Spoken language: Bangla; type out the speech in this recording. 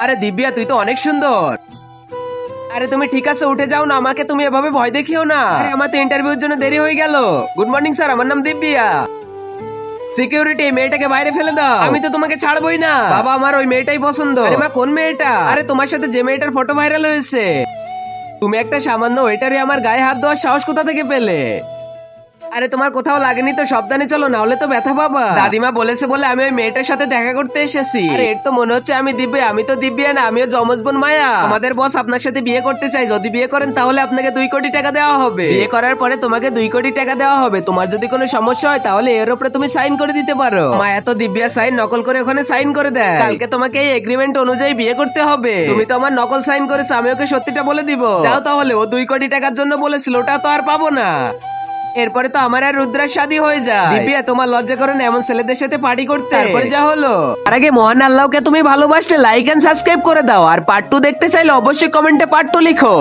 আরে দিব্যা, তুই তো অনেক সুন্দর। আরে তুমি ঠিক আছে, উঠে যাও না, আমাকে তুমি এভাবে ভয় দেখিও না। আরে আমার তো ইন্টারভিউর জন্য দেরি হয়ে গেল। গুড মর্নিং স্যার, আমার নাম দিব্যা। সিকিউরিটি, মেয়েটাকে বাইরে ফেলে দাও। আমি তো তোমাকে ছাড়বই না। বাবা, আমার ওই মেয়েটাই পছন্দ। আরে মা, কোন মেয়েটা? আরে তোমার সাথে যে মেয়েটার ফটো ভাইরাল হয়েছে। তুমি একটা সামান্য ওয়েটারই আমার গায়ে হাত দেওয়ার সাহস কোথা থেকে পেলে? আরে তোমার কোথাও লাগেনি তো? সাবধানে চলো, না হলে তো ব্যথা পাবা। দাদিমা বলেছে বলে আমি ওই মেয়েটার সাথে দেখা করতে এসেছি। আরে এর তো মনে হচ্ছে আমি দিব্যা। আমি তো দিব্যা না, আমিও যমজ বোন মায়া। আমাদের বস আপনার সাথে বিয়ে করতে চাই। যদি বিয়ে করেন তাহলে আপনাকে 2 কোটি টাকা দেওয়া হবে। বিয়ে করার পরে তোমাকে 2 কোটি টাকা দেওয়া হবে। তোমার যদি কোনো সমস্যা হয় তাহলে এর উপরে তুমি সাইন করে দিতে পারো। মায়া তো দিব্যা সাইন নকল করে ওখানে সাইন করে দেয়। কালকে তোমাকে এই এগ্রিমেন্ট অনুযায়ী বিয়ে করতে হবে। তুমি তো আমার নকল সাইন করেছো, আমি ওকে সত্যিটা বলে দিব। যাও তাহলে, ও 2 কোটি টাকার জন্য বলেছিল, ওটা তো আর পাবো না। এরপরে তো আমার আর রুদ্রার শাদী হয়ে যায়। দিব্যা, তোমার লজ্জা করে না এমন ছেলেদের সাথে পার্টি করতে? তারপরে যা হলো। আর আগে মহান আল্লাহকে তুমি ভালোবাসলে লাইক এন্ড সাবস্ক্রাইব করে দাও। আর পার্ট 2 দেখতে চাইলে অবশ্যই কমেন্টে পার্ট 2 লিখো।